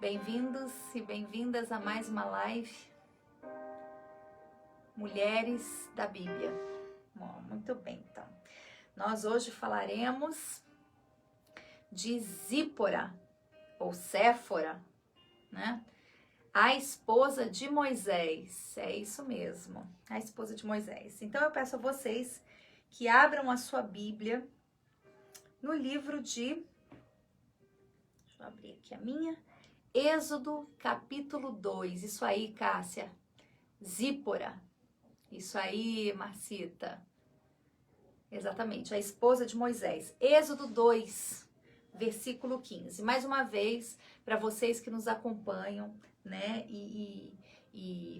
Bem-vindos e bem-vindas a mais uma live Mulheres da Bíblia. Bom, muito bem, então. Nós hoje falaremos de Zípora, ou Séfora, né? A esposa de Moisés. É isso mesmo, a esposa de Moisés. Então eu peço a vocês que abram a sua Bíblia no livro de... Deixa eu abrir aqui a minha... Êxodo, capítulo 2. Isso aí, Cássia. Zípora. Isso aí, Marcita. Exatamente, a esposa de Moisés. Êxodo 2, versículo 15. Mais uma vez, para vocês que nos acompanham, né? E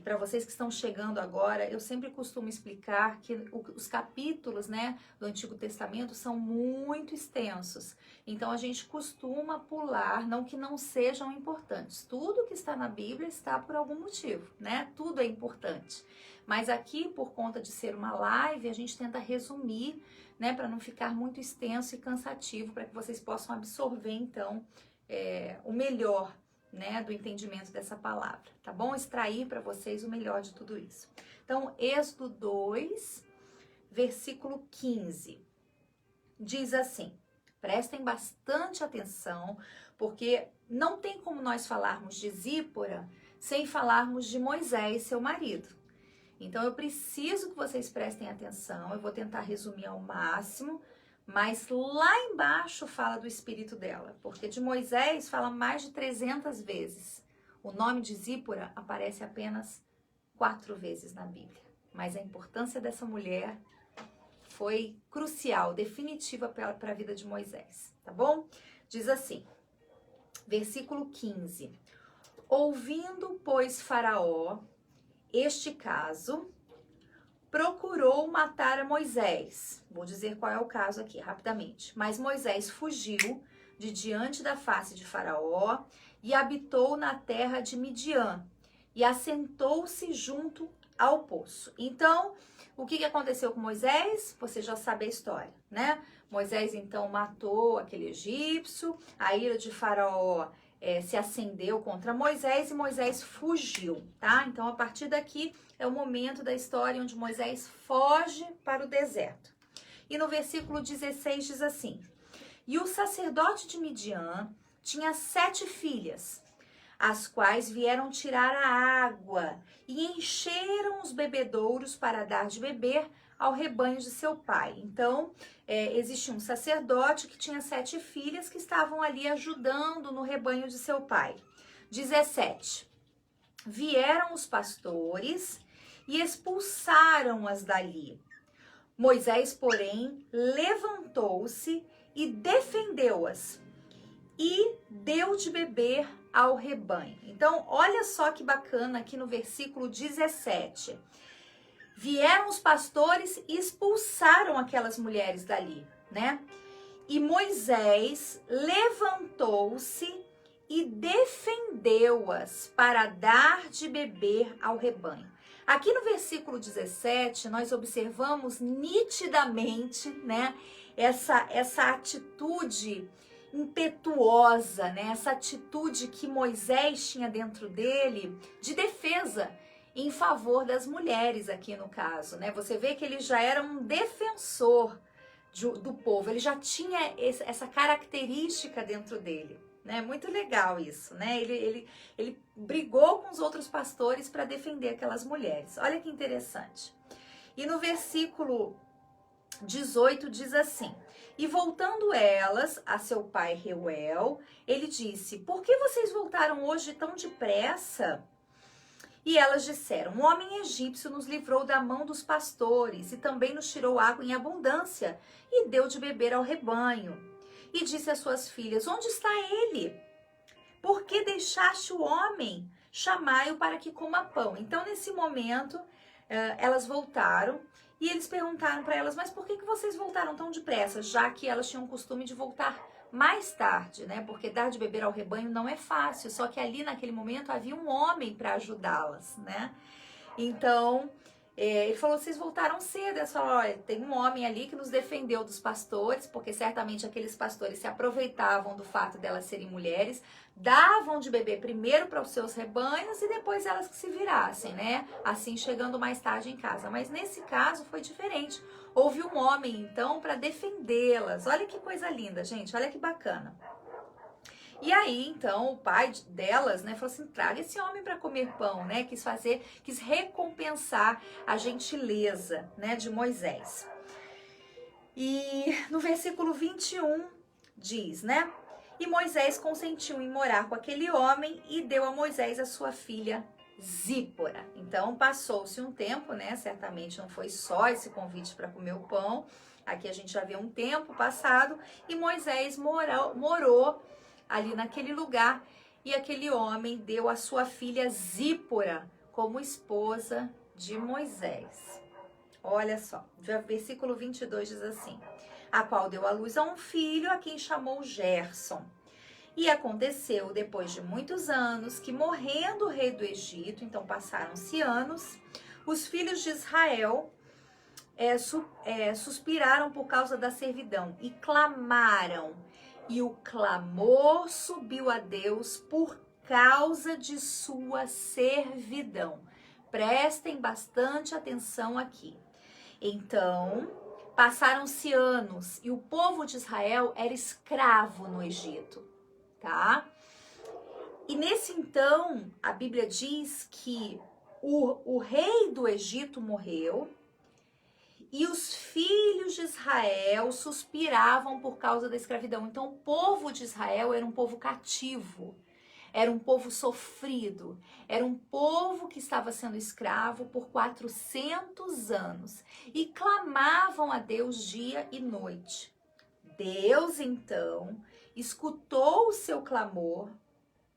para vocês que estão chegando agora, eu sempre costumo explicar que os capítulos, né, do Antigo Testamento são muito extensos. Então a gente costuma pular, não que não sejam importantes. Tudo que está na Bíblia está por algum motivo, né? Tudo é importante. Mas aqui, por conta de ser uma live, a gente tenta resumir, né, para não ficar muito extenso e cansativo, para que vocês possam absorver então o melhor, né, do entendimento dessa palavra, tá bom? Extrair para vocês o melhor de tudo isso. Então, Êxodo 2, versículo 15, diz assim, prestem bastante atenção, porque não tem como nós falarmos de Zípora sem falarmos de Moisés, seu marido. Então, eu preciso que vocês prestem atenção, eu vou tentar resumir ao máximo, mas lá embaixo fala do espírito dela, porque de Moisés fala mais de 300 vezes. O nome de Zípora aparece apenas 4 vezes na Bíblia. Mas a importância dessa mulher foi crucial, definitiva para a vida de Moisés, tá bom? Diz assim, versículo 15. Ouvindo, pois, Faraó este caso, procurou matar a Moisés. Vou dizer qual é o caso aqui, rapidamente. Mas Moisés fugiu de diante da face de Faraó e habitou na terra de Midian e assentou-se junto ao poço. Então, o que aconteceu com Moisés? Você já sabe a história, né? Moisés, então, matou aquele egípcio, a ira de Faraó se acendeu contra Moisés e Moisés fugiu, tá? Então, a partir daqui é o momento da história onde Moisés foge para o deserto. E no versículo 16 diz assim, e o sacerdote de Midian tinha 7 filhas, as quais vieram tirar a água e encheram os bebedouros para dar de beber ao rebanho de seu pai. Então, existia um sacerdote que tinha 7 filhas que estavam ali ajudando no rebanho de seu pai. 17. Vieram os pastores e expulsaram-as dali. Moisés, porém, levantou-se e defendeu-as e deu de beber ao rebanho. Então, olha só que bacana aqui no versículo 17. Vieram os pastores e expulsaram aquelas mulheres dali, né? E Moisés levantou-se e defendeu-as para dar de beber ao rebanho. Aqui no versículo 17, nós observamos nitidamente, né, essa atitude impetuosa, né, essa atitude que Moisés tinha dentro dele de defesa em favor das mulheres aqui no caso, né? Você vê que ele já era um defensor do povo, ele já tinha essa característica dentro dele, né? Muito legal isso, né? Ele brigou com os outros pastores para defender aquelas mulheres. Olha que interessante. E no versículo 18 diz assim, e voltando elas a seu pai Reuel, ele disse, por que vocês voltaram hoje tão depressa? E elas disseram, um homem egípcio nos livrou da mão dos pastores e também nos tirou água em abundância e deu de beber ao rebanho. E disse às suas filhas, onde está ele? Por que deixaste o homem? Chamai-o para que coma pão. Então, nesse momento, elas voltaram e eles perguntaram para elas, mas por que vocês voltaram tão depressa? Já que elas tinham o costume de voltar mais tarde, né? Porque dar de beber ao rebanho não é fácil, só que ali naquele momento havia um homem para ajudá-las, né? Então, Ele falou, vocês voltaram cedo. Eles falaram, olha, tem um homem ali que nos defendeu dos pastores, porque certamente aqueles pastores se aproveitavam do fato delas serem mulheres, davam de beber primeiro para os seus rebanhos e depois elas que se virassem, né? Assim, chegando mais tarde em casa. Mas nesse caso foi diferente. Houve um homem, então, para defendê-las. Olha que coisa linda, gente. Olha que bacana. E aí, então, o pai delas, né, falou assim, traga esse homem para comer pão, né? Quis recompensar a gentileza, né, de Moisés. E no versículo 21 diz, né? E Moisés consentiu em morar com aquele homem e deu a Moisés a sua filha Zípora. Então, passou-se um tempo, né? Certamente não foi só esse convite para comer o pão. Aqui a gente já vê um tempo passado e Moisés morou ali naquele lugar, e aquele homem deu a sua filha Zípora como esposa de Moisés. Olha só, versículo 22 diz assim, a qual deu à luz a um filho, a quem chamou Gerson. E aconteceu, depois de muitos anos, que morrendo o rei do Egito, então passaram-se anos, os filhos de Israel suspiraram por causa da servidão e clamaram. E o clamor subiu a Deus por causa de sua servidão. Prestem bastante atenção aqui. Então, passaram-se anos e o povo de Israel era escravo no Egito, tá? E nesse então, a Bíblia diz que o rei do Egito morreu, e os filhos de Israel suspiravam por causa da escravidão. Então, o povo de Israel era um povo cativo, era um povo sofrido, era um povo que estava sendo escravo por 400 anos e clamavam a Deus dia e noite. Deus, então, escutou o seu clamor,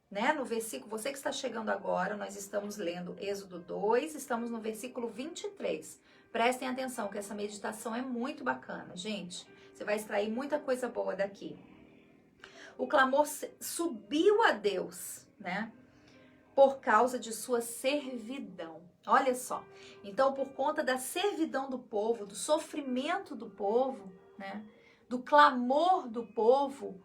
né? No versículo, você que está chegando agora, nós estamos lendo Êxodo 2, estamos no versículo 23. Prestem atenção que essa meditação é muito bacana, gente. Você vai extrair muita coisa boa daqui. O clamor subiu a Deus, né? Por causa de sua servidão. Olha só. Então, por conta da servidão do povo, do sofrimento do povo, né? Do clamor do povo,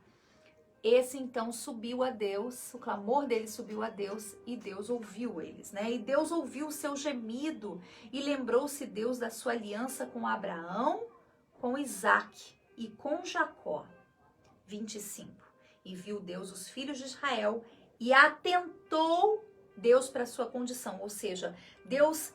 esse então subiu a Deus, o clamor dele subiu a Deus e Deus ouviu eles, né? E Deus ouviu o seu gemido e lembrou-se Deus da sua aliança com Abraão, com Isaque e com Jacó. 25. E viu Deus os filhos de Israel e atentou Deus para a sua condição, ou seja, Deus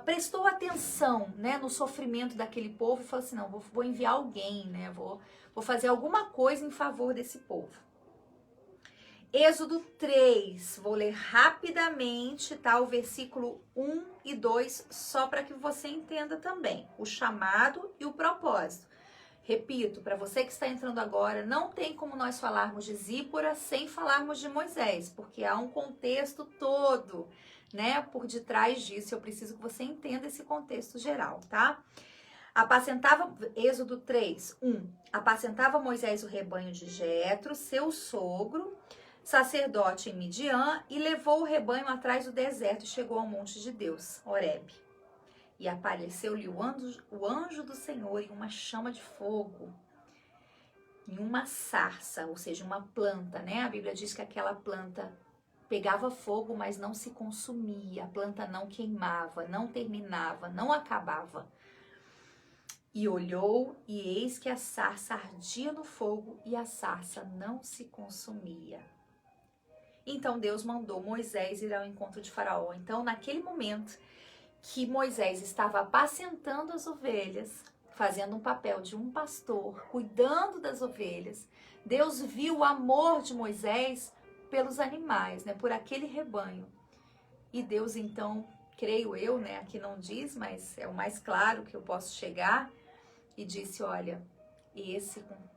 prestou atenção, né, no sofrimento daquele povo e falou assim, não, vou enviar alguém, né, vou fazer alguma coisa em favor desse povo. Êxodo 3, vou ler rapidamente, tá, o versículo 1 e 2, só para que você entenda também o chamado e o propósito. Repito, para você que está entrando agora, não tem como nós falarmos de Zípora sem falarmos de Moisés, porque há um contexto todo, né, por detrás disso. Eu preciso que você entenda esse contexto geral, tá? Êxodo 3, 1. Apacentava Moisés o rebanho de Jetro, seu sogro, sacerdote em Midian, e levou o rebanho atrás do deserto e chegou ao monte de Deus, Horebe. E apareceu-lhe o anjo do Senhor em uma chama de fogo, em uma sarça, ou seja, uma planta, né? A Bíblia diz que aquela planta pegava fogo, mas não se consumia, a planta não queimava, não terminava, não acabava. E olhou, e eis que a sarça ardia no fogo, e a sarça não se consumia. Então Deus mandou Moisés ir ao encontro de Faraó. Então, naquele momento que Moisés estava apacentando as ovelhas, fazendo um papel de um pastor, cuidando das ovelhas, Deus viu o amor de Moisés pelos animais, né, por aquele rebanho. E Deus, então, creio eu, né, aqui não diz, mas é o mais claro que eu posso chegar, e disse, olha,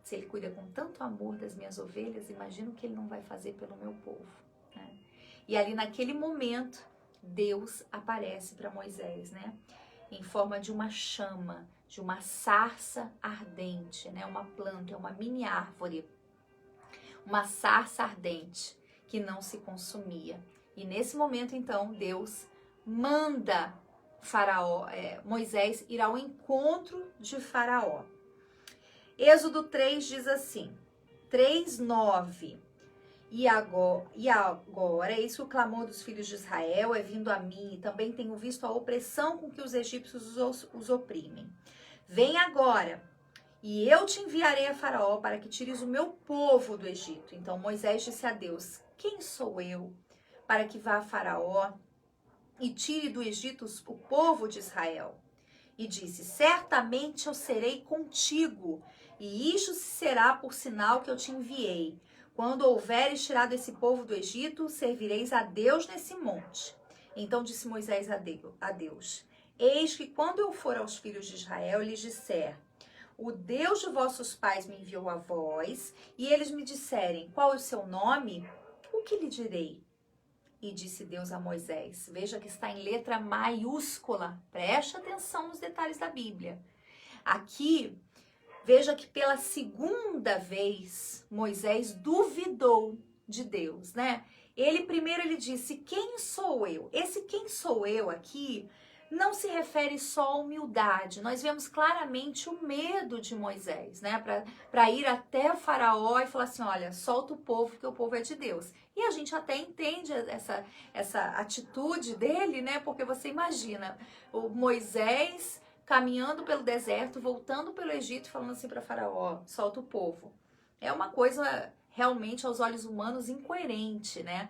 se ele cuida com tanto amor das minhas ovelhas, imagino que ele não vai fazer pelo meu povo, né? E ali naquele momento, Deus aparece para Moisés, né? Em forma de uma chama, de uma sarça ardente, né? Uma planta, uma mini árvore, uma sarça ardente que não se consumia. E nesse momento, então, Deus manda Moisés ir ao encontro de Faraó. Êxodo 3 diz assim, 3:9. E agora, eis que o clamor dos filhos de Israel é vindo a mim, e também tenho visto a opressão com que os egípcios os oprimem. Vem agora, e eu te enviarei a Faraó para que tires o meu povo do Egito. Então Moisés disse a Deus, quem sou eu para que vá a Faraó e tire do Egito o povo de Israel? E disse, certamente eu serei contigo, e isto será por sinal que eu te enviei. Quando houveres tirado esse povo do Egito, servireis a Deus nesse monte. Então disse Moisés a Deus, eis que quando eu for aos filhos de Israel, lhes disser, o Deus de vossos pais me enviou a vós, e eles me disserem, qual é o seu nome? O que lhe direi? E disse Deus a Moisés, veja que está em letra maiúscula, preste atenção nos detalhes da Bíblia. Aqui, veja que pela segunda vez, Moisés duvidou de Deus, né? Ele disse, quem sou eu? Esse quem sou eu aqui não se refere só à humildade. Nós vemos claramente o medo de Moisés, né? Para ir até o faraó e falar assim, olha, solta o povo, porque o povo é de Deus. E a gente até entende essa atitude dele, né? Porque você imagina, o Moisés caminhando pelo deserto, voltando pelo Egito, falando assim para faraó, solta o povo. É uma coisa realmente aos olhos humanos incoerente, né?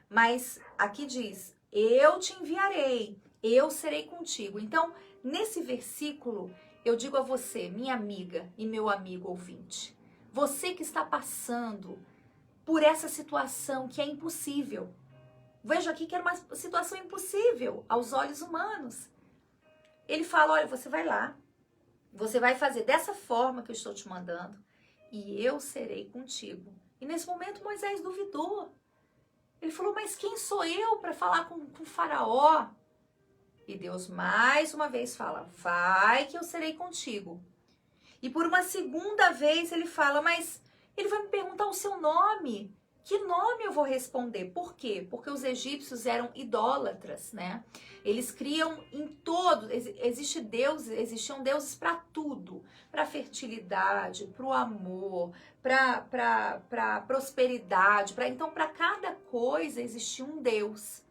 Mas aqui diz, eu te enviarei, eu serei contigo. Então, nesse versículo, eu digo a você, minha amiga e meu amigo ouvinte, você que está passando por essa situação que é impossível. Veja aqui que era uma situação impossível aos olhos humanos. Ele fala, olha, você vai lá, você vai fazer dessa forma que eu estou te mandando e eu serei contigo. E nesse momento Moisés duvidou. Ele falou, mas quem sou eu para falar com o faraó? E Deus mais uma vez fala, vai que eu serei contigo. E por uma segunda vez ele fala, mas ele vai me perguntar o seu nome. Que nome eu vou responder? Por quê? Porque os egípcios eram idólatras, né? Eles criam em todo, existiam deuses para tudo, para fertilidade, para o amor, para prosperidade, então para cada coisa existia um Deus.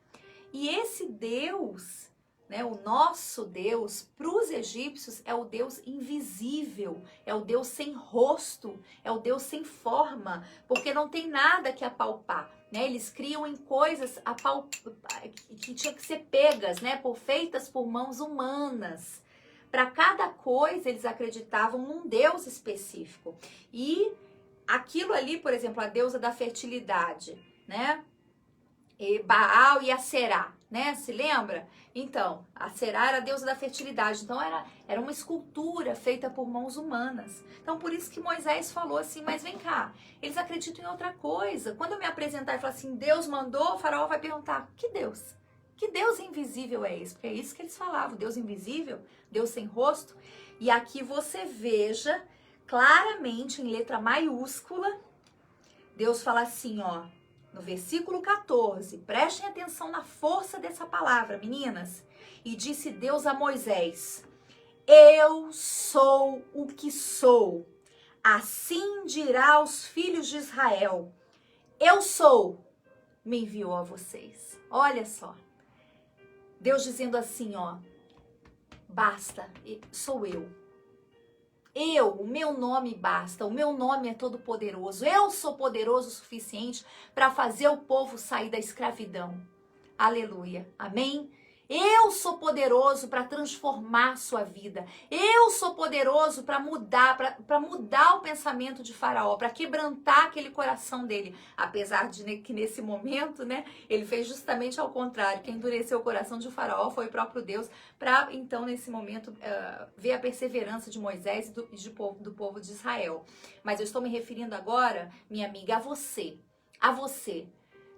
E esse Deus, né, o nosso Deus, para os egípcios, é o Deus invisível, é o Deus sem rosto, é o Deus sem forma, porque não tem nada que apalpar, né? Eles criam em coisas que tinham que ser pegas, né, feitas por mãos humanas. Para cada coisa, eles acreditavam num Deus específico. E aquilo ali, por exemplo, a deusa da fertilidade, né? E Baal e Aserá, né? Se lembra? Então, Aserá era a deusa da fertilidade. Então, era uma escultura feita por mãos humanas. Então, por isso que Moisés falou assim, mas vem cá, eles acreditam em outra coisa. Quando eu me apresentar e falar assim, Deus mandou, o faraó vai perguntar, que Deus? Que Deus invisível é esse? Porque é isso que eles falavam, Deus invisível, Deus sem rosto. E aqui você veja claramente, em letra maiúscula, Deus fala assim, ó, no versículo 14, prestem atenção na força dessa palavra, meninas. E disse Deus a Moisés, eu sou o que sou. Assim dirá aos filhos de Israel, eu sou, me enviou a vocês. Olha só, Deus dizendo assim, ó, basta, sou eu. O meu nome basta, o meu nome é todo poderoso. Eu sou poderoso o suficiente para fazer o povo sair da escravidão. Aleluia, amém? Eu sou poderoso para transformar a sua vida. Eu sou poderoso para mudar o pensamento de Faraó, para quebrantar aquele coração dele. Apesar de que nesse momento, né, ele fez justamente ao contrário. Quem endureceu o coração de Faraó foi o próprio Deus, para então nesse momento ver a perseverança de Moisés e do povo de Israel. Mas eu estou me referindo agora, minha amiga, a você. A você.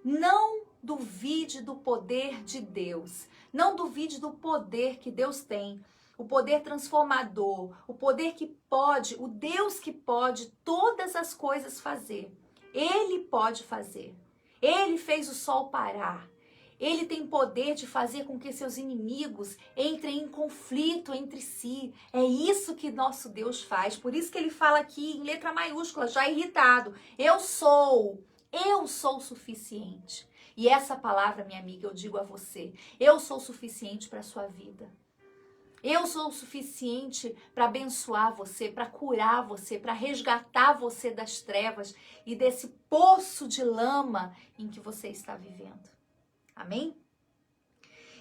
Não duvide do poder de Deus. Não duvide do poder que Deus tem. O poder transformador. O poder que pode, o Deus que pode todas as coisas fazer. Ele pode fazer. Ele fez o sol parar. Ele tem poder de fazer com que seus inimigos entrem em conflito entre si. É isso que nosso Deus faz. Por isso que ele fala aqui em letra maiúscula, já irritado. Eu sou suficiente. E essa palavra, minha amiga, eu digo a você. Eu sou suficiente para a sua vida. Eu sou o suficiente para abençoar você, para curar você, para resgatar você das trevas e desse poço de lama em que você está vivendo. Amém?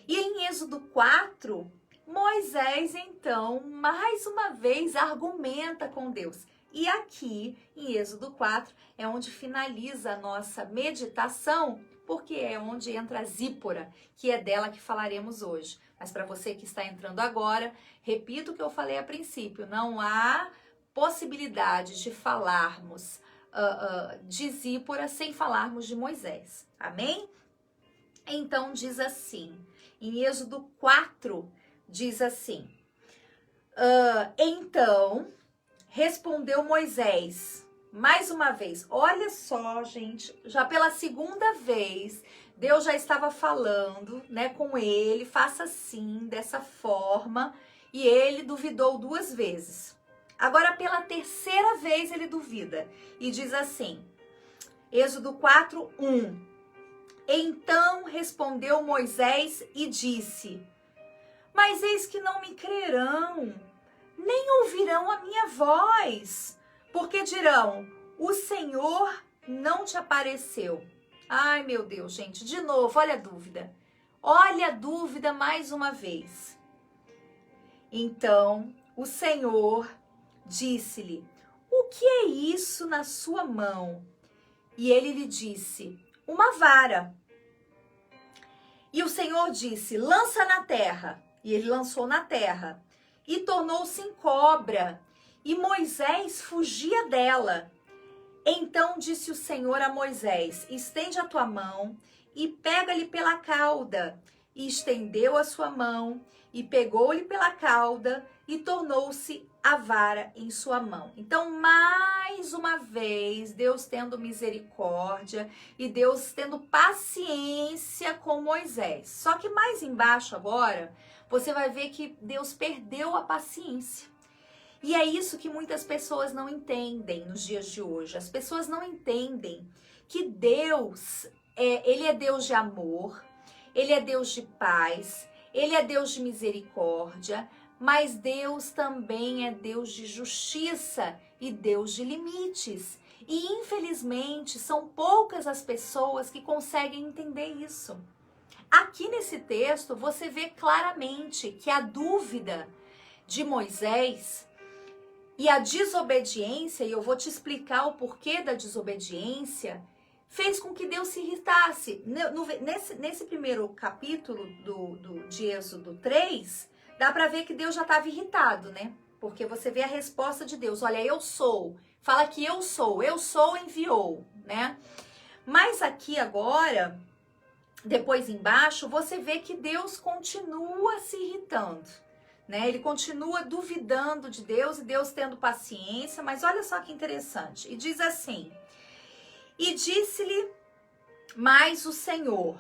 E em Êxodo 4, Moisés então, mais uma vez, argumenta com Deus. E aqui, em Êxodo 4, é onde finaliza a nossa meditação, porque é onde entra a Zípora, que é dela que falaremos hoje. Mas para você que está entrando agora, repito o que eu falei a princípio, não há possibilidade de falarmos de Zípora sem falarmos de Moisés. Amém? Então diz assim, em Êxodo 4, diz assim, então respondeu Moisés, mais uma vez, olha só, gente, já pela segunda vez, Deus já estava falando, né, com ele, faça assim, dessa forma, e ele duvidou 2 vezes. Agora, pela terceira vez, ele duvida, e diz assim, Êxodo 4, 1. Então respondeu Moisés e disse, mas eis que não me crerão, nem ouvirão a minha voz, porque dirão, o Senhor não te apareceu. Ai, meu Deus, gente, de novo, olha a dúvida. Olha a dúvida mais uma vez. Então, o Senhor disse-lhe, o que é isso na sua mão? E ele lhe disse, uma vara. E o Senhor disse, lança na terra. E ele lançou na terra. E tornou-se em cobra. E Moisés fugia dela. Então disse o Senhor a Moisés, estende a tua mão e pega-lhe pela cauda. E estendeu a sua mão e pegou-lhe pela cauda e tornou-se a vara em sua mão. Então, mais uma vez, Deus tendo misericórdia e Deus tendo paciência com Moisés. Só que mais embaixo agora, você vai ver que Deus perdeu a paciência. E é isso que muitas pessoas não entendem nos dias de hoje. As pessoas não entendem que Deus, Ele é Deus de amor, Ele é Deus de paz, Ele é Deus de misericórdia, mas Deus também é Deus de justiça e Deus de limites. E infelizmente são poucas as pessoas que conseguem entender isso. Aqui nesse texto você vê claramente que a dúvida de Moisés e a desobediência, e eu vou te explicar o porquê da desobediência, fez com que Deus se irritasse. Nesse primeiro capítulo de Êxodo 3, dá para ver que Deus já estava irritado, né? Porque você vê a resposta de Deus. Olha, eu sou. Fala que eu sou enviou, né? Mas aqui agora, depois embaixo, você vê que Deus continua se irritando. Né? Ele continua duvidando de Deus e Deus tendo paciência, mas olha só que interessante. E diz assim, e disse-lhe mais o Senhor,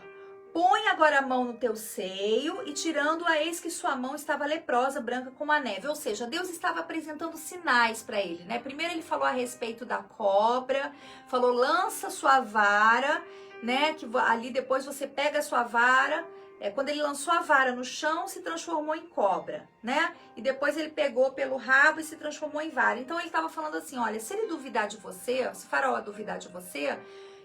põe agora a mão no teu seio e tirando-a, eis que sua mão estava leprosa, branca como a neve. Ou seja, Deus estava apresentando sinais para ele, né? Primeiro ele falou a respeito da cobra, falou lança sua vara, né? Que ali depois você pega a sua vara. Quando ele lançou a vara no chão, se transformou em cobra, né? E depois ele pegou pelo rabo e se transformou em vara. Então ele estava falando assim, olha, se ele duvidar de você, se o faraó duvidar de você,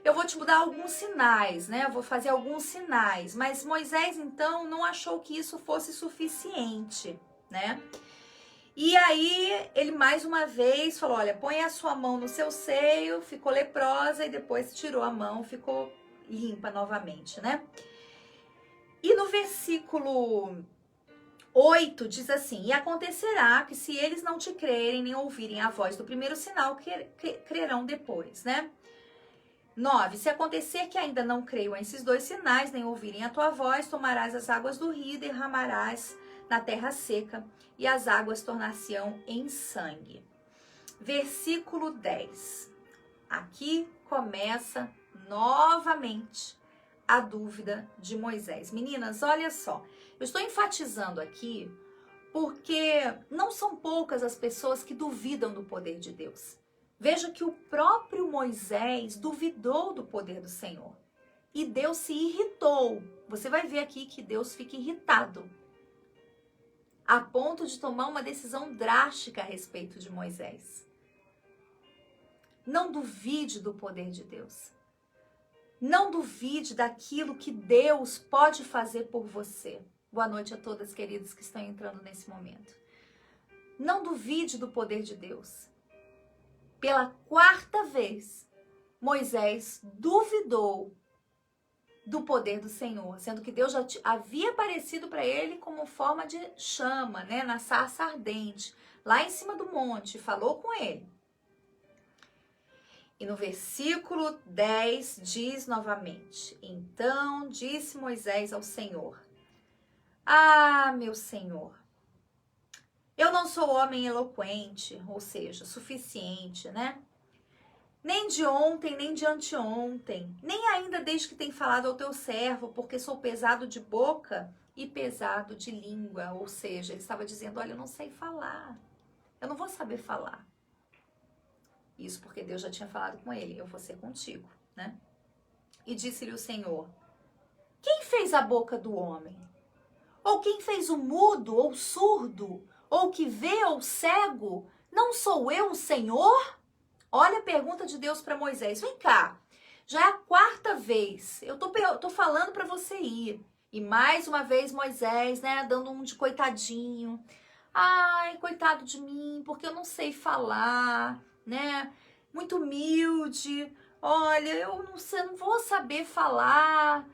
eu vou te dar alguns sinais, né? Eu vou fazer alguns sinais. Mas Moisés, então, não achou que isso fosse suficiente, né? E aí ele mais uma vez falou, olha, põe a sua mão no seu seio, ficou leprosa e depois tirou a mão, ficou limpa novamente, né? E no versículo 8 diz assim, e acontecerá que se eles não te crerem nem ouvirem a voz do primeiro sinal, crerão depois, né? 9, se acontecer que ainda não creiam a esses 2 sinais, nem ouvirem a tua voz, tomarás as águas do rio e derramarás na terra seca, e as águas tornar-se-ão em sangue. Versículo 10, aqui começa novamente a dúvida de Moisés. Meninas, olha só, eu estou enfatizando aqui porque não são poucas as pessoas que duvidam do poder de Deus. Veja que o próprio Moisés duvidou do poder do Senhor. E Deus se irritou. Você vai ver aqui que Deus fica irritado, a ponto de tomar uma decisão drástica a respeito de Moisés. Não duvide do poder de Deus. Não duvide daquilo que Deus pode fazer por você. Boa noite a todas, queridas, que estão entrando nesse momento. Não duvide do poder de Deus. Pela 4ª vez, Moisés duvidou do poder do Senhor, sendo que Deus já havia aparecido para ele como forma de chama, né, na sarça ardente, lá em cima do monte, falou com ele. E no versículo 10 diz novamente: então disse Moisés ao Senhor: ah, meu Senhor, eu não sou homem eloquente, ou seja, suficiente, né? Nem de ontem, nem de anteontem, nem ainda desde que tem falado ao teu servo, porque sou pesado de boca e pesado de língua. Ou seja, ele estava dizendo, olha, eu não sei falar, eu não vou saber falar. Isso porque Deus já tinha falado com ele, eu vou ser contigo, né? E disse-lhe o Senhor: quem fez a boca do homem? Ou quem fez o mudo, ou surdo, ou que vê, ou cego? Não sou eu o Senhor? Olha a pergunta de Deus para Moisés. Vem cá, já é a 4ª vez. Eu tô falando para você ir. E mais uma vez Moisés, né, dando um de coitadinho. Ai, coitado de mim, porque eu não sei falar, né? Muito humilde. Olha, eu não sei, não vou saber falar.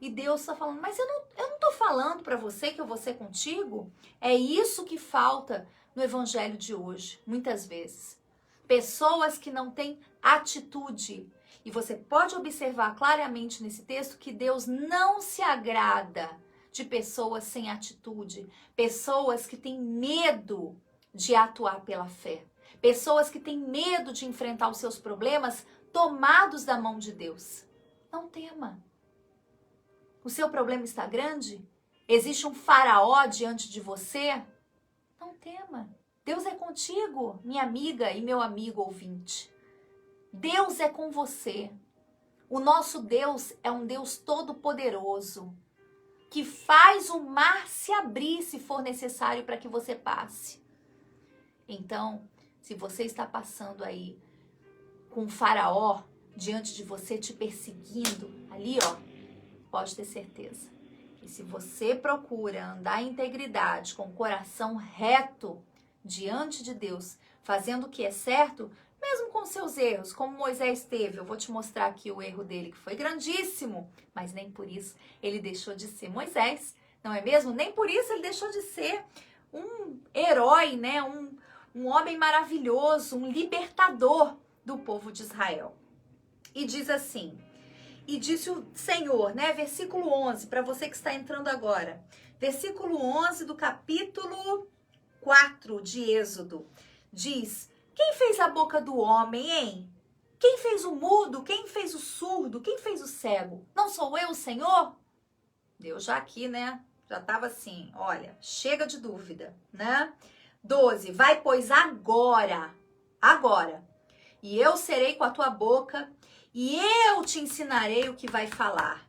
E Deus está falando, mas eu não tô falando para você que eu vou ser contigo? É isso que falta no evangelho de hoje, muitas vezes. Pessoas que não têm atitude. E você pode observar claramente nesse texto que Deus não se agrada de pessoas sem atitude. Pessoas que têm medo de atuar pela fé. Pessoas que têm medo de enfrentar os seus problemas tomados da mão de Deus. Não tema. O seu problema está grande? Existe um faraó diante de você? Não tema. Deus é contigo, minha amiga e meu amigo ouvinte. Deus é com você. O nosso Deus é um Deus todo-poderoso, que faz o mar se abrir se for necessário para que você passe. Então, se você está passando aí com um faraó diante de você te perseguindo, ali ó, pode ter certeza. E se você procura andar em integridade, com o coração reto, diante de Deus, fazendo o que é certo, mesmo com seus erros, como Moisés teve. Eu vou te mostrar aqui o erro dele, que foi grandíssimo, mas nem por isso ele deixou de ser Moisés, não é mesmo? Nem por isso ele deixou de ser um herói, né? Um homem maravilhoso, um libertador do povo de Israel. E diz assim, e disse o Senhor, né? Versículo 11, para você que está entrando agora. Versículo 11 do capítulo 4 de Êxodo, diz: quem fez a boca do homem, hein? Quem fez o mudo? Quem fez o surdo? Quem fez o cego? Não sou eu, Senhor? Deus já aqui, né? Já estava assim, olha, chega de dúvida, né? 12, vai pois agora, e eu serei com a tua boca, e eu te ensinarei o que vai falar.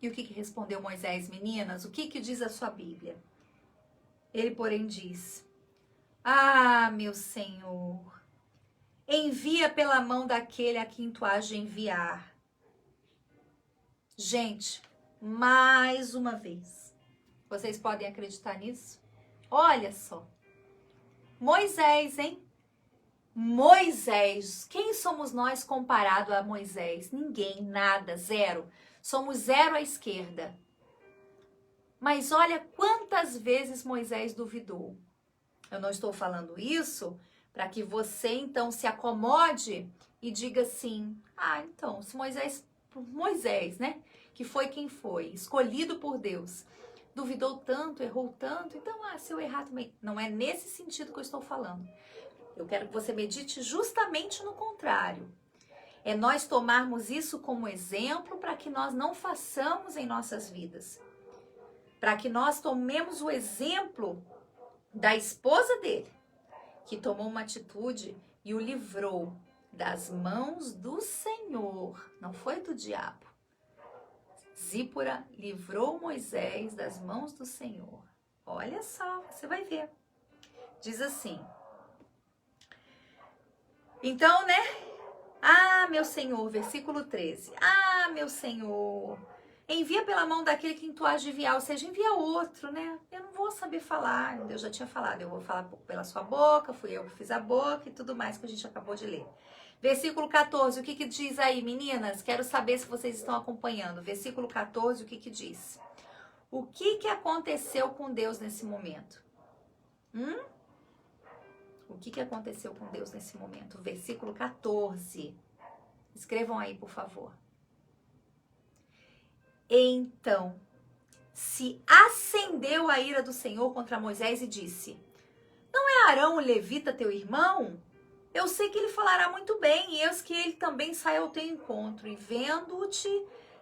E o que respondeu Moisés, meninas? O que diz a sua Bíblia? Ele, porém, diz: ah, meu Senhor, envia pela mão daquele a quem tu has de enviar. Gente, mais uma vez, vocês podem acreditar nisso? Olha só, Moisés, hein? Moisés, quem somos nós comparado a Moisés? Ninguém, nada, zero. Somos zero à esquerda. Mas olha quantas vezes Moisés duvidou. Eu não estou falando isso para que você então se acomode e diga assim: ah, então, se Moisés, né, que foi quem foi, escolhido por Deus, duvidou tanto, errou tanto, então, se eu errar também. Não é nesse sentido que eu estou falando. Eu quero que você medite justamente no contrário. É nós tomarmos isso como exemplo para que nós não façamos em nossas vidas. Para que nós tomemos o exemplo da esposa dele, que tomou uma atitude e o livrou das mãos do Senhor, não foi do diabo. Zípora livrou Moisés das mãos do Senhor. Olha só, você vai ver. Diz assim. Então, né? Ah, meu Senhor, versículo 13. Ah, meu Senhor, envia pela mão daquele que tu has de enviar, ou seja, envia outro, né? Eu não vou saber falar, Deus já tinha falado, eu vou falar pela sua boca, fui eu que fiz a boca e tudo mais que a gente acabou de ler. Versículo 14, o que que diz aí, meninas? Quero saber se vocês estão acompanhando. Versículo 14, o que que diz? O que que aconteceu com Deus nesse momento? O que que aconteceu com Deus nesse momento? Versículo 14. Escrevam aí, por favor. Então, se acendeu a ira do Senhor contra Moisés e disse: não é Arão o levita teu irmão? Eu sei que ele falará muito bem, e eis que ele também sai ao teu encontro, e vendo-te,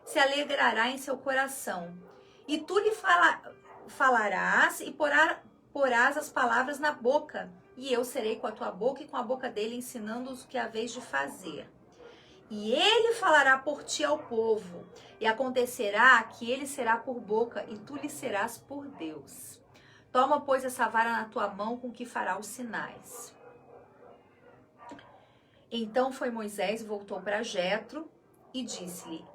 se alegrará em seu coração. E tu lhe falarás e porás as palavras na boca, e eu serei com a tua boca e com a boca dele, ensinando-os o que há vez de fazer. E ele falará por ti ao povo, e acontecerá que ele será por boca, e tu lhe serás por Deus. Toma, pois, essa vara na tua mão, com que fará os sinais. Então foi Moisés e voltou para Jetro e disse-lhe: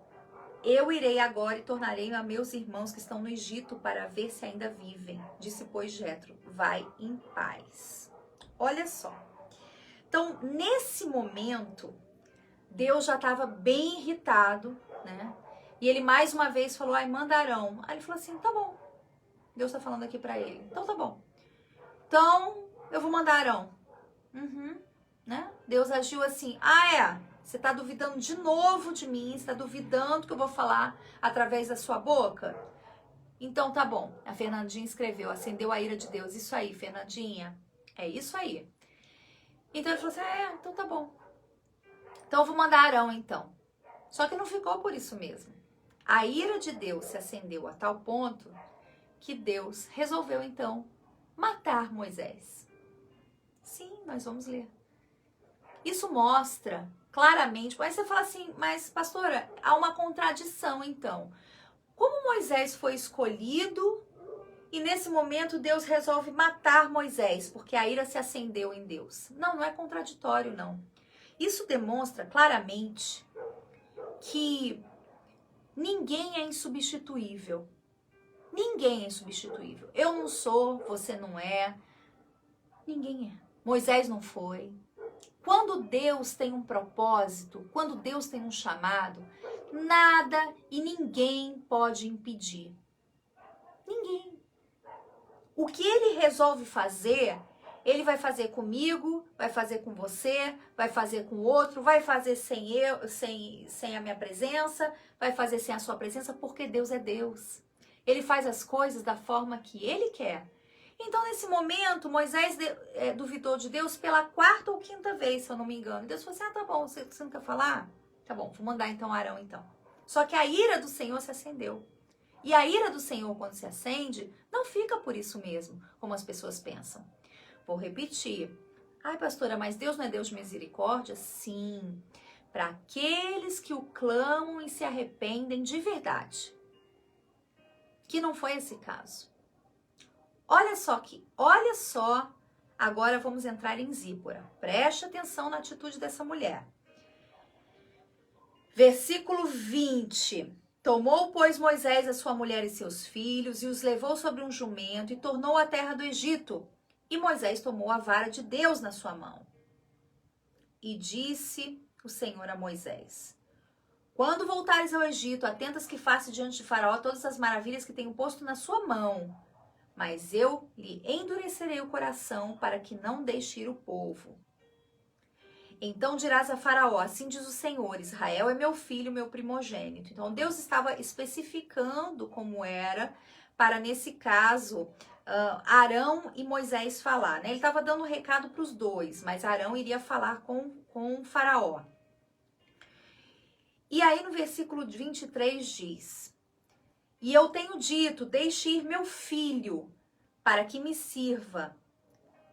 eu irei agora e tornarei a meus irmãos que estão no Egito para ver se ainda vivem. Disse, pois, Jetro: vai em paz. Olha só. Então, nesse momento, Deus já estava bem irritado, né? E ele mais uma vez falou: ai, manda Arão. Aí ele falou assim: tá bom. Deus está falando aqui para ele. Então, tá bom. Então, eu vou mandar Arão. Né? Deus agiu assim: ah, é? Você está duvidando de novo de mim? Você está duvidando que eu vou falar através da sua boca? Então tá bom. A Fernandinha escreveu: acendeu a ira de Deus. Isso aí, Fernandinha. É isso aí. Então ele falou assim: então tá bom. Então eu vou mandar Arão então. Só que não ficou por isso mesmo. A ira de Deus se acendeu a tal ponto que Deus resolveu então matar Moisés. Sim, nós vamos ler. Isso mostra claramente, mas você fala assim: mas pastora, há uma contradição então. Como Moisés foi escolhido e nesse momento Deus resolve matar Moisés, porque a ira se acendeu em Deus? Não, não é contraditório não. Isso demonstra claramente que ninguém é insubstituível. Ninguém é insubstituível. Eu não sou, você não é. Ninguém é. Moisés não foi. Quando Deus tem um propósito, quando Deus tem um chamado, nada e ninguém pode impedir. Ninguém. O que ele resolve fazer, ele vai fazer comigo, vai fazer com você, vai fazer com o outro, vai fazer sem a minha presença, vai fazer sem a sua presença, porque Deus é Deus. Ele faz as coisas da forma que ele quer. Então, nesse momento, Moisés duvidou de Deus pela 4ª ou 5ª vez, se eu não me engano. Deus falou assim: tá bom, você não quer falar? Tá bom, vou mandar então Arão então. Só que a ira do Senhor se acendeu. E a ira do Senhor, quando se acende, não fica por isso mesmo, como as pessoas pensam. Vou repetir. Ai, pastora, mas Deus não é Deus de misericórdia? Sim, para aqueles que o clamam e se arrependem de verdade. Que não foi esse caso. Olha só, agora vamos entrar em Zípora. Preste atenção na atitude dessa mulher. Versículo 20. Tomou, pois, Moisés a sua mulher e seus filhos e os levou sobre um jumento e tornou à terra do Egito. E Moisés tomou a vara de Deus na sua mão. E disse o Senhor a Moisés: quando voltares ao Egito, atentas que faça diante de Faraó todas as maravilhas que tenho posto na sua mão. Mas eu lhe endurecerei o coração para que não deixe ir o povo. Então dirás a Faraó: assim diz o Senhor, Israel é meu filho, meu primogênito. Então Deus estava especificando como era para, nesse caso, Arão e Moisés falar, né? Ele estava dando um recado para os dois, mas Arão iria falar com Faraó. E aí no versículo 23 diz: e eu tenho dito, deixe ir meu filho, para que me sirva.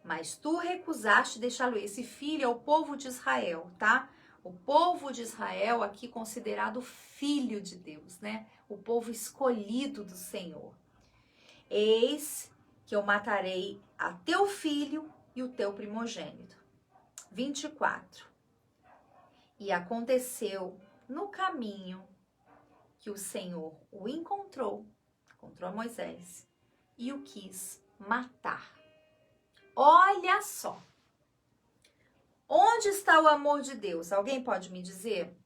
Mas tu recusaste deixá-lo ir. Esse filho é o povo de Israel, tá? O povo de Israel aqui considerado filho de Deus, né? O povo escolhido do Senhor. Eis que eu matarei a teu filho e o teu primogênito. 24. E aconteceu no caminho que o Senhor o encontrou a Moisés e o quis matar. Olha só. Onde está o amor de Deus? Alguém pode me dizer?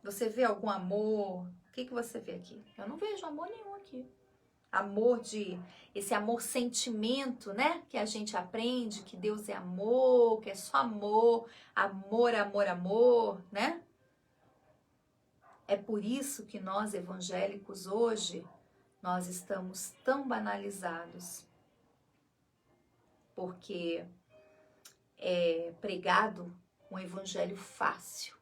Você vê algum amor? O que você vê aqui? Eu não vejo amor nenhum aqui. Esse amor sentimento, né? Que a gente aprende que Deus é amor, que é só amor, amor, amor, amor, né? É por isso que nós evangélicos hoje, nós estamos tão banalizados. Porque é pregado um evangelho fácil,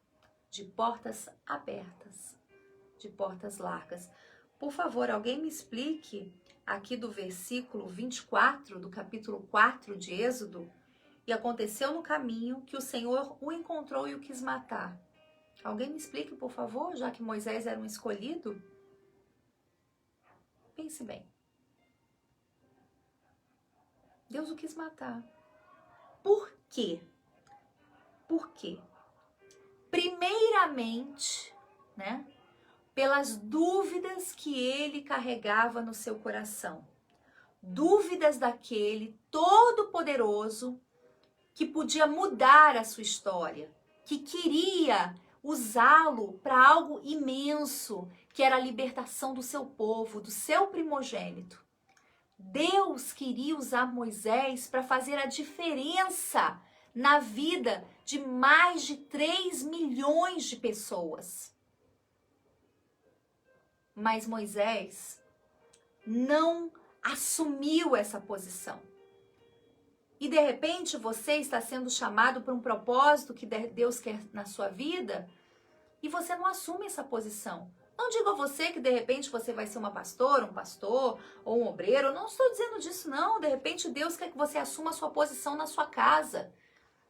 de portas abertas, de portas largas. Por favor, alguém me explique aqui do versículo 24 do capítulo 4 de Êxodo. E aconteceu no caminho que o Senhor o encontrou e o quis matar. Alguém me explique, por favor, já que Moisés era um escolhido? Pense bem. Deus o quis matar. Por quê? Por quê? Primeiramente, né, pelas dúvidas que ele carregava no seu coração. Dúvidas daquele todo-poderoso que podia mudar a sua história, que queria usá-lo para algo imenso, que era a libertação do seu povo, do seu primogênito. Deus queria usar Moisés para fazer a diferença na vida de mais de 3 milhões de pessoas. Mas Moisés não assumiu essa posição. E de repente você está sendo chamado para um propósito que Deus quer na sua vida e você não assume essa posição. Não digo a você que de repente você vai ser uma pastora, um pastor ou um obreiro. Eu não estou dizendo disso, não. De repente Deus quer que você assuma a sua posição na sua casa.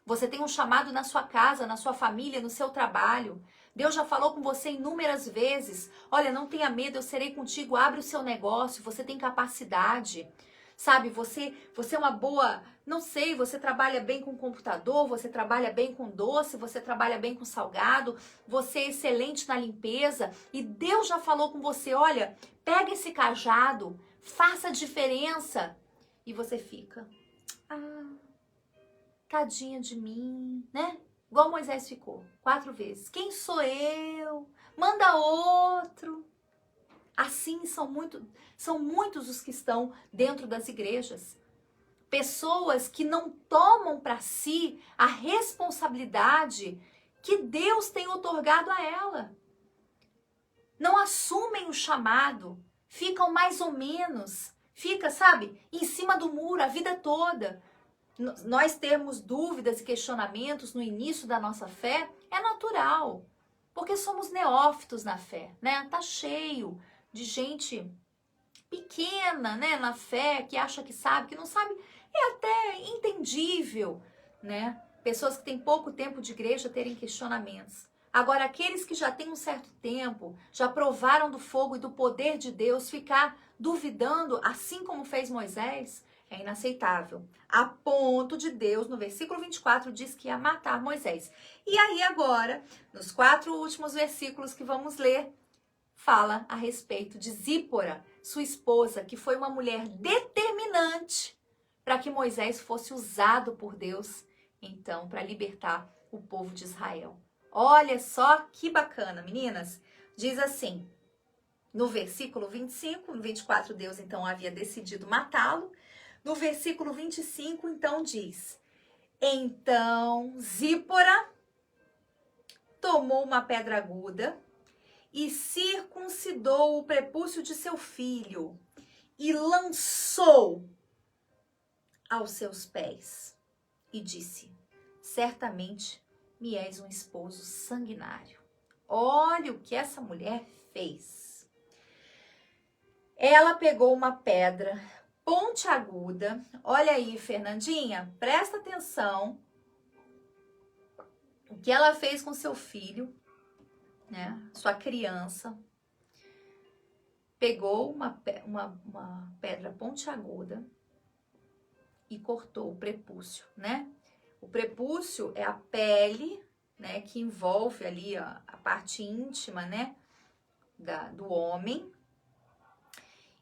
Você tem um chamado na sua casa, na sua família, no seu trabalho. Deus já falou com você inúmeras vezes. Olha, não tenha medo, eu serei contigo. Abre o seu negócio, você tem capacidade. Sabe, você é uma boa, não sei, você trabalha bem com computador, você trabalha bem com doce, você trabalha bem com salgado, você é excelente na limpeza. E Deus já falou com você, olha, pega esse cajado, faça a diferença. E você fica, tadinha de mim, né? Igual Moisés ficou, 4 vezes. Quem sou eu? Manda outro. Assim são muitos os que estão dentro das igrejas. Pessoas que não tomam para si a responsabilidade que Deus tem outorgado a ela. Não assumem o chamado, ficam mais ou menos, sabe, em cima do muro a vida toda. Nós termos dúvidas e questionamentos no início da nossa fé é natural, porque somos neófitos na fé, né? Tá cheio de gente pequena, né, na fé, que acha que sabe, que não sabe, é até entendível, né? Pessoas que têm pouco tempo de igreja terem questionamentos. Agora, aqueles que já têm um certo tempo, já provaram do fogo e do poder de Deus, ficar duvidando, assim como fez Moisés, é inaceitável. A ponto de Deus, no versículo 24, diz que ia matar Moisés. E aí agora, nos 4 últimos versículos que vamos ler, fala a respeito de Zípora, sua esposa, que foi uma mulher determinante para que Moisés fosse usado por Deus, então, para libertar o povo de Israel. Olha só que bacana, meninas. Diz assim, no versículo 25, no 24, Deus então havia decidido matá-lo. No versículo 25, então diz: então Zípora tomou uma pedra aguda e circuncidou o prepúcio de seu filho e lançou aos seus pés e disse: certamente me és um esposo sanguinário. Olha o que essa mulher fez. Ela pegou uma pedra pontiaguda. Olha aí, Fernandinha, presta atenção. O que ela fez com seu filho, né? Sua criança. Pegou uma pedra pontiaguda e cortou o prepúcio, né? O prepúcio é a pele, né, que envolve ali a parte íntima, né, do homem.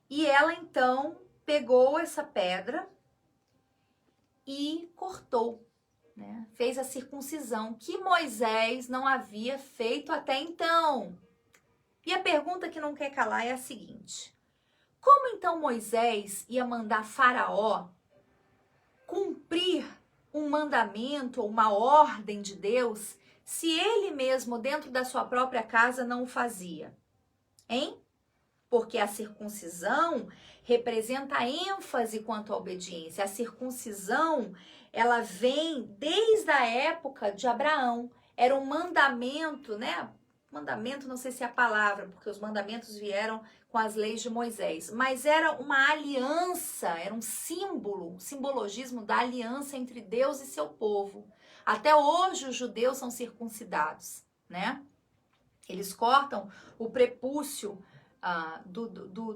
E ela então pegou essa pedra e cortou, né? Fez a circuncisão que Moisés não havia feito até então. E a pergunta que não quer calar é a seguinte: como então Moisés ia mandar Faraó cumprir um mandamento ou uma ordem de Deus se ele mesmo dentro da sua própria casa não o fazia? Hein? Porque a circuncisão representa a ênfase quanto à obediência. A circuncisão, ela vem desde a época de Abraão. Era um mandamento, né? Mandamento, não sei se é a palavra, porque os mandamentos vieram com as leis de Moisés. Mas era uma aliança, era um símbolo, um simbologismo da aliança entre Deus e seu povo. Até hoje os judeus são circuncidados, né? Eles cortam o prepúcio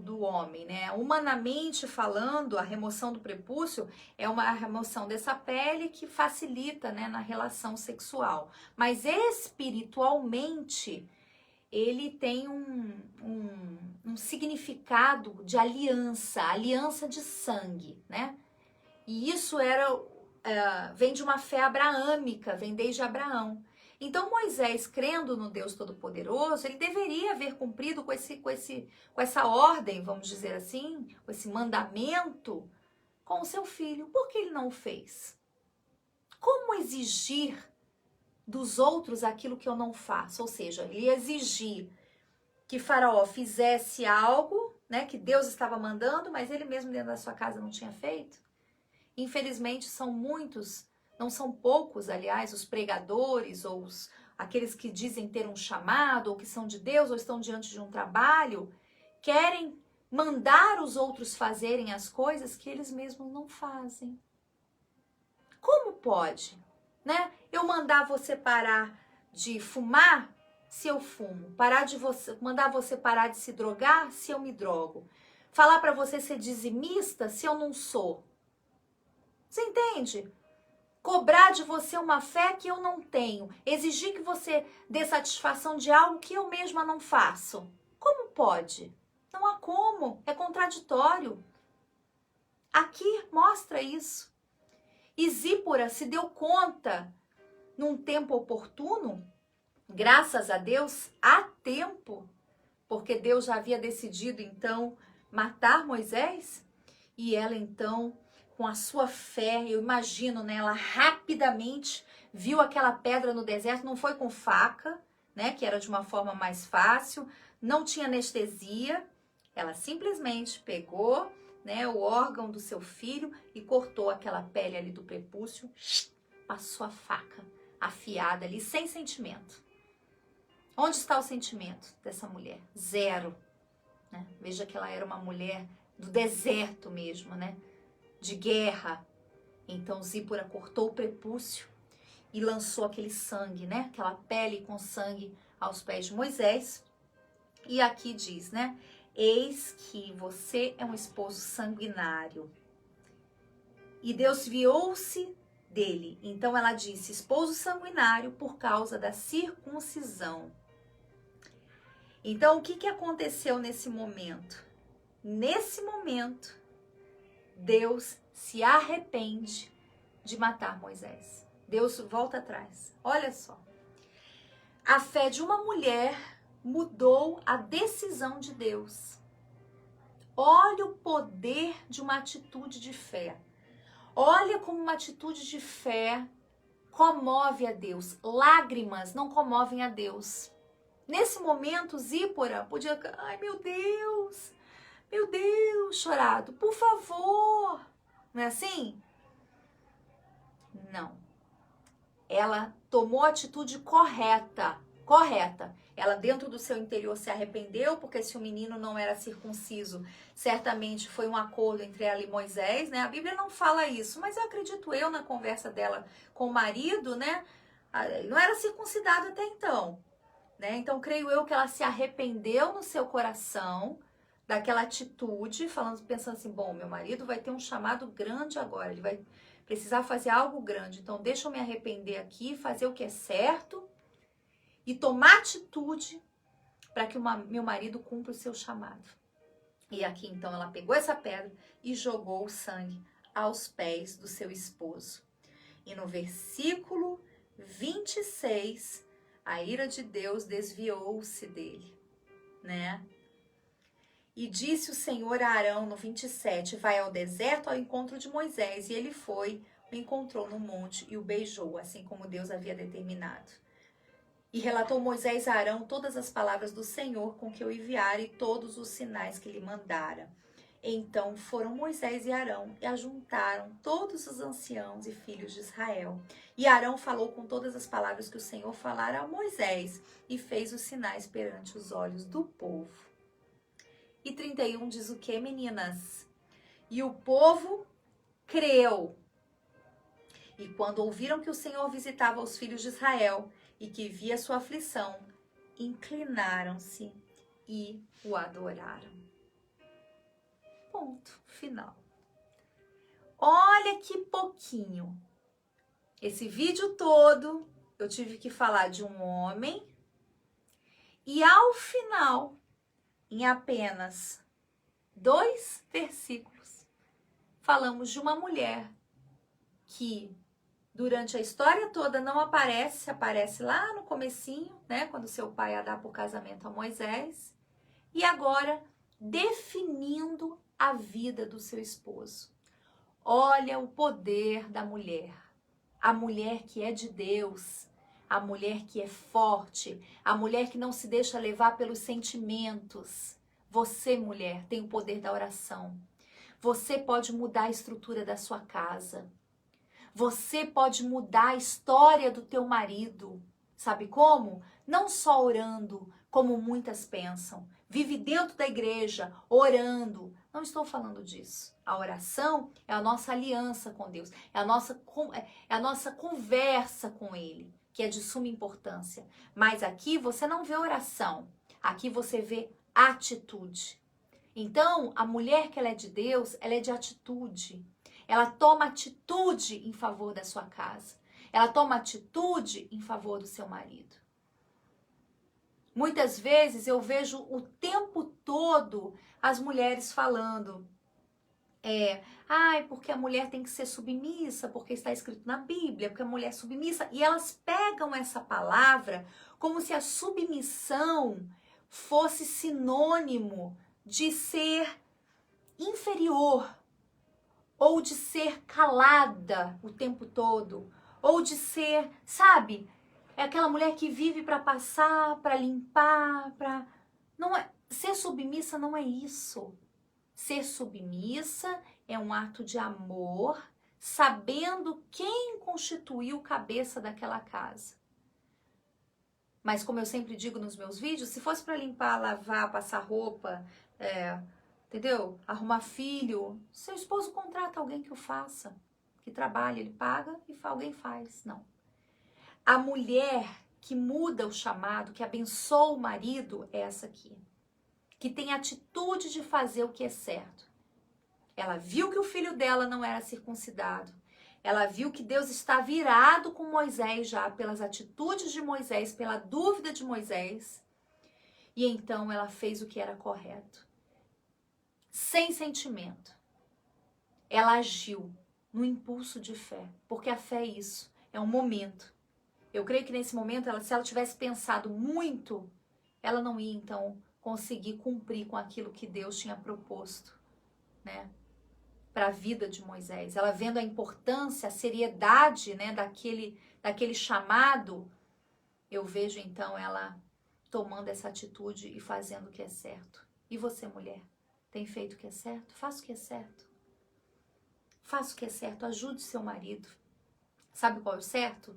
do homem, né? Humanamente falando, a remoção do prepúcio é uma remoção dessa pele que facilita, né, na relação sexual. Mas espiritualmente, ele tem um significado de aliança de sangue, né? E isso vem de uma fé abraâmica, vem desde Abraão. Então Moisés, crendo no Deus Todo-Poderoso, ele deveria haver cumprido com essa ordem, vamos dizer assim, com esse mandamento com o seu filho. Por que ele não o fez? Como exigir dos outros aquilo que eu não faço? Ou seja, ele exigir que Faraó fizesse algo, né, que Deus estava mandando, mas ele mesmo dentro da sua casa não tinha feito? Infelizmente são muitos, não são poucos, aliás, os pregadores ou aqueles que dizem ter um chamado, ou que são de Deus, ou estão diante de um trabalho, querem mandar os outros fazerem as coisas que eles mesmos não fazem. Como pode, né? Eu mandar você parar de fumar se eu fumo, mandar você parar de se drogar se eu me drogo, falar para você ser dizimista se eu não sou. Você entende? Cobrar de você uma fé que eu não tenho. Exigir que você dê satisfação de algo que eu mesma não faço. Como pode? Não há como. É contraditório. Aqui mostra isso. E Zípora se deu conta num tempo oportuno, graças a Deus, há tempo, porque Deus já havia decidido então matar Moisés, e ela então, com a sua fé, eu imagino, né, ela rapidamente viu aquela pedra no deserto, não foi com faca, né, que era de uma forma mais fácil, não tinha anestesia, ela simplesmente pegou, né, o órgão do seu filho e cortou aquela pele ali do prepúcio, passou a faca afiada ali, sem sentimento. Onde está o sentimento dessa mulher? Zero. Né? Veja que ela era uma mulher do deserto mesmo, né? De guerra. Então Zípora cortou o prepúcio e lançou aquele sangue, né? Aquela pele com sangue aos pés de Moisés. E aqui diz, né? Eis que você é um esposo sanguinário. E Deus viou-se dele. Então ela disse, esposo sanguinário por causa da circuncisão. Então o que aconteceu nesse momento? Nesse momento, Deus se arrepende de matar Moisés. Deus volta atrás. Olha só. A fé de uma mulher mudou a decisão de Deus. Olha o poder de uma atitude de fé. Olha como uma atitude de fé comove a Deus. Lágrimas não comovem a Deus. Nesse momento, Zípora podia... Ai, meu Deus, chorado. Por favor. Não é assim? Não. Ela tomou a atitude correta. Ela dentro do seu interior se arrependeu, porque se o menino não era circunciso, certamente foi um acordo entre ela e Moisés, né? A Bíblia não fala isso, mas eu acredito eu na conversa dela com o marido, né? Não era circuncidado até então, né? Então creio eu que ela se arrependeu no seu coração daquela atitude, pensando assim, bom, meu marido vai ter um chamado grande agora, ele vai precisar fazer algo grande, então deixa eu me arrepender aqui, fazer o que é certo e tomar atitude para que meu marido cumpra o seu chamado. E aqui então ela pegou essa pedra e jogou o sangue aos pés do seu esposo. E no versículo 26, a ira de Deus desviou-se dele, né? E disse o Senhor a Arão no 27, vai ao deserto ao encontro de Moisés. E ele foi, o encontrou no monte e o beijou, assim como Deus havia determinado. E relatou Moisés a Arão todas as palavras do Senhor com que o enviara e todos os sinais que lhe mandara. Então foram Moisés e Arão e ajuntaram todos os anciãos e filhos de Israel. E Arão falou com todas as palavras que o Senhor falara a Moisés e fez os sinais perante os olhos do povo. E 31 diz o que, meninas? E o povo creu. E quando ouviram que o Senhor visitava os filhos de Israel e que via sua aflição, inclinaram-se e o adoraram. Ponto final. Olha que pouquinho. Esse vídeo todo eu tive que falar de um homem e ao final, em apenas 2 versículos, falamos de uma mulher que durante a história toda não aparece, aparece lá no comecinho, né, quando seu pai a dá por casamento a Moisés, e agora definindo a vida do seu esposo. Olha o poder da mulher, a mulher que é de Deus, a mulher que é forte, a mulher que não se deixa levar pelos sentimentos. Você, mulher, tem o poder da oração. Você pode mudar a estrutura da sua casa. Você pode mudar a história do teu marido. Sabe como? Não só orando, como muitas pensam. Vive dentro da igreja, orando. Não estou falando disso. A oração é a nossa aliança com Deus. É a nossa conversa com Ele, que é de suma importância. Mas aqui você não vê oração. Aqui você vê atitude. Então, a mulher que ela é de Deus, ela é de atitude. Ela toma atitude em favor da sua casa. Ela toma atitude em favor do seu marido. Muitas vezes eu vejo o tempo todo as mulheres falando, porque a mulher tem que ser submissa, porque está escrito na Bíblia, porque a mulher é submissa. E elas pegam essa palavra como se a submissão fosse sinônimo de ser inferior, ou de ser calada o tempo todo, ou de ser, sabe, é aquela mulher que vive para passar, para limpar, não é, ser submissa não é isso. Ser submissa é um ato de amor, sabendo quem constituiu cabeça daquela casa. Mas como eu sempre digo nos meus vídeos, se fosse para limpar, lavar, passar roupa, entendeu? Arrumar filho, seu esposo contrata alguém que o faça, que trabalhe, ele paga e alguém faz. Não. A mulher que muda o chamado, que abençoa o marido, é essa aqui. Que tem atitude de fazer o que é certo. Ela viu que o filho dela não era circuncidado. Ela viu que Deus está virado com Moisés já, pelas atitudes de Moisés, pela dúvida de Moisés. E então ela fez o que era correto. Sem sentimento. Ela agiu no impulso de fé. Porque a fé é isso, é um momento. Eu creio que nesse momento, se ela tivesse pensado muito, ela não ia então conseguir cumprir com aquilo que Deus tinha proposto, né? Para a vida de Moisés. Ela vendo a importância, a seriedade, né, daquele chamado, eu vejo então ela tomando essa atitude e fazendo o que é certo. E você, mulher, tem feito o que é certo? Faça o que é certo. Faça o que é certo, ajude seu marido. Sabe qual é o certo?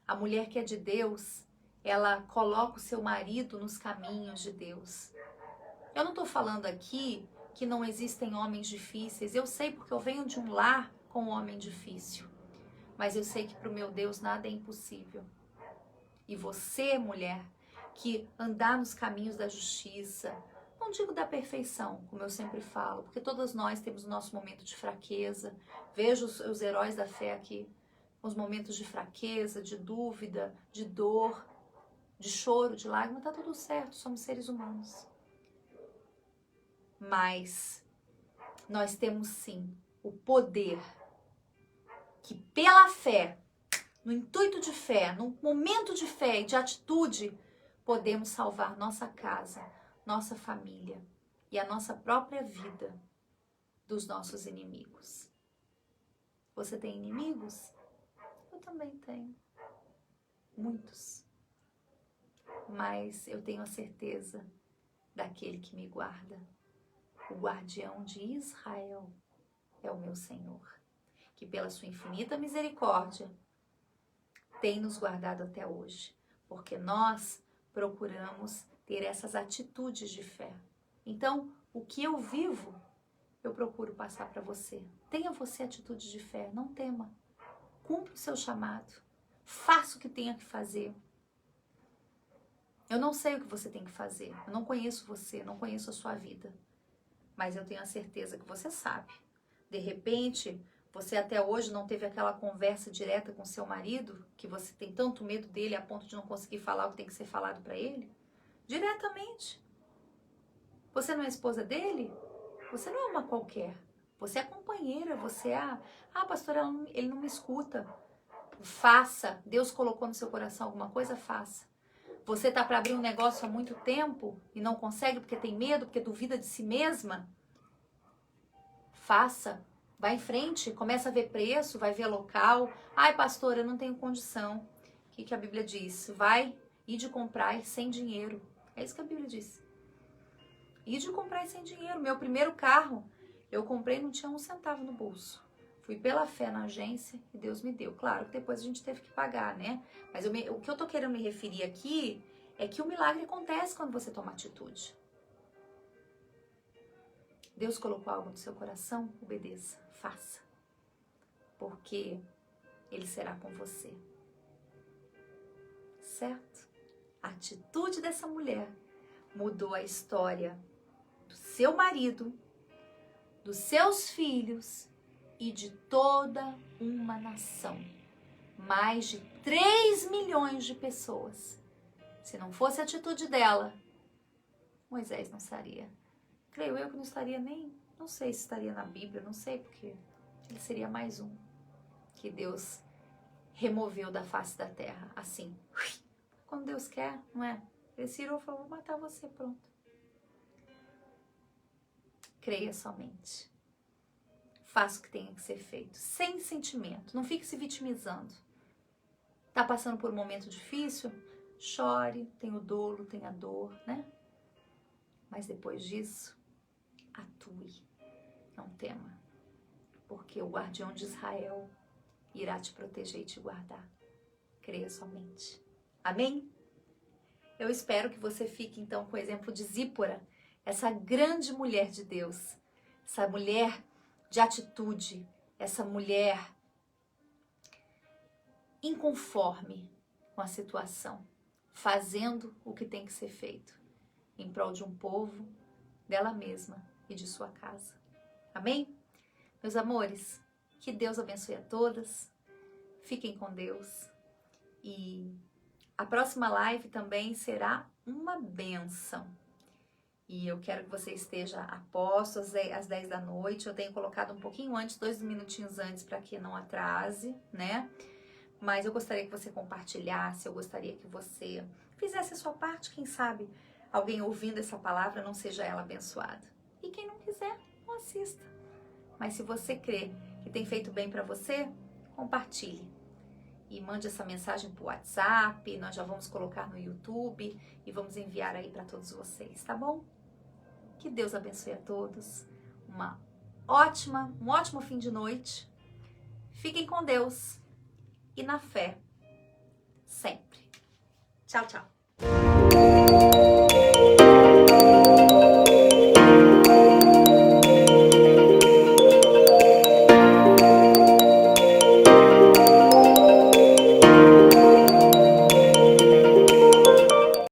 A mulher que é de Deus, ela coloca o seu marido nos caminhos de Deus. Eu não estou falando aqui que não existem homens difíceis. Eu sei porque eu venho de um lar com um homem difícil. Mas eu sei que para o meu Deus nada é impossível. E você, mulher, que andar nos caminhos da justiça, não digo da perfeição, como eu sempre falo, porque todas nós temos o nosso momento de fraqueza. Vejo os heróis da fé aqui, os momentos de fraqueza, de dúvida, de dor, de choro, de lágrima, tá tudo certo, somos seres humanos. Mas nós temos sim o poder que pela fé, no intuito de fé, no momento de fé e de atitude, podemos salvar nossa casa, nossa família e a nossa própria vida dos nossos inimigos. Você tem inimigos? Eu também tenho. Muitos. Mas eu tenho a certeza daquele que me guarda. O guardião de Israel é o meu Senhor, que pela sua infinita misericórdia tem nos guardado até hoje, porque nós procuramos ter essas atitudes de fé. Então, o que eu vivo, eu procuro passar para você. Tenha você atitude de fé, não tema. Cumpra o seu chamado. Faça o que tenha que fazer. Eu não sei o que você tem que fazer. Eu não conheço você, não conheço a sua vida. Mas eu tenho a certeza que você sabe. De repente, você até hoje não teve aquela conversa direta com seu marido, que você tem tanto medo dele a ponto de não conseguir falar o que tem que ser falado para ele? Diretamente. Você não é esposa dele? Você não é uma qualquer. Você é companheira, você é a... Ah, pastora, ele não me escuta. Faça. Deus colocou no seu coração alguma coisa, faça. Você tá para abrir um negócio há muito tempo e não consegue porque tem medo, porque duvida de si mesma? Faça. Vai em frente, começa a ver preço, vai ver local. Ai, pastora, eu não tenho condição. O que a Bíblia diz? Vai ir de comprar sem dinheiro. É isso que a Bíblia diz. Ir de comprar sem dinheiro. Meu primeiro carro, eu comprei e não tinha um centavo no bolso. Fui pela fé na agência e Deus me deu. Claro que depois a gente teve que pagar, né? Mas o que eu tô querendo me referir aqui é que o milagre acontece quando você toma atitude. Deus colocou algo no seu coração, obedeça, faça. Porque Ele será com você. Certo? A atitude dessa mulher mudou a história do seu marido, dos seus filhos e de toda uma nação. Mais de 3 milhões de pessoas. Se não fosse a atitude dela, Moisés não estaria. Creio eu que não estaria nem... Não sei se estaria na Bíblia, não sei porque ele seria mais um que Deus removeu da face da terra. Assim, quando Deus quer, não é? Ele se irou e falou, vou matar você, pronto. Creia somente. Faça o que tenha que ser feito, sem sentimento. Não fique se vitimizando. Tá passando por um momento difícil? Chore, tem o dolo, tem a dor, né? Mas depois disso, atue. Não tema. Porque o guardião de Israel irá te proteger e te guardar. Creia somente. Amém? Eu espero que você fique então com o exemplo de Zípora, essa grande mulher de Deus, essa mulher de atitude, essa mulher inconforme com a situação, fazendo o que tem que ser feito em prol de um povo, dela mesma e de sua casa. Amém? Meus amores, que Deus abençoe a todas, fiquem com Deus e a próxima live também será uma bênção. E eu quero que você esteja a posto às 10 da noite. Eu tenho colocado um pouquinho antes, 2 minutinhos antes, para que não atrase, né? Mas eu gostaria que você compartilhasse, eu gostaria que você fizesse a sua parte. Quem sabe alguém ouvindo essa palavra não seja ela abençoada. E quem não quiser, não assista. Mas se você crê que tem feito bem para você, compartilhe. E mande essa mensagem para o WhatsApp, nós já vamos colocar no YouTube e vamos enviar aí para todos vocês, tá bom? Que Deus abençoe a todos, um ótimo fim de noite, fiquem com Deus e na fé, sempre. Tchau, tchau.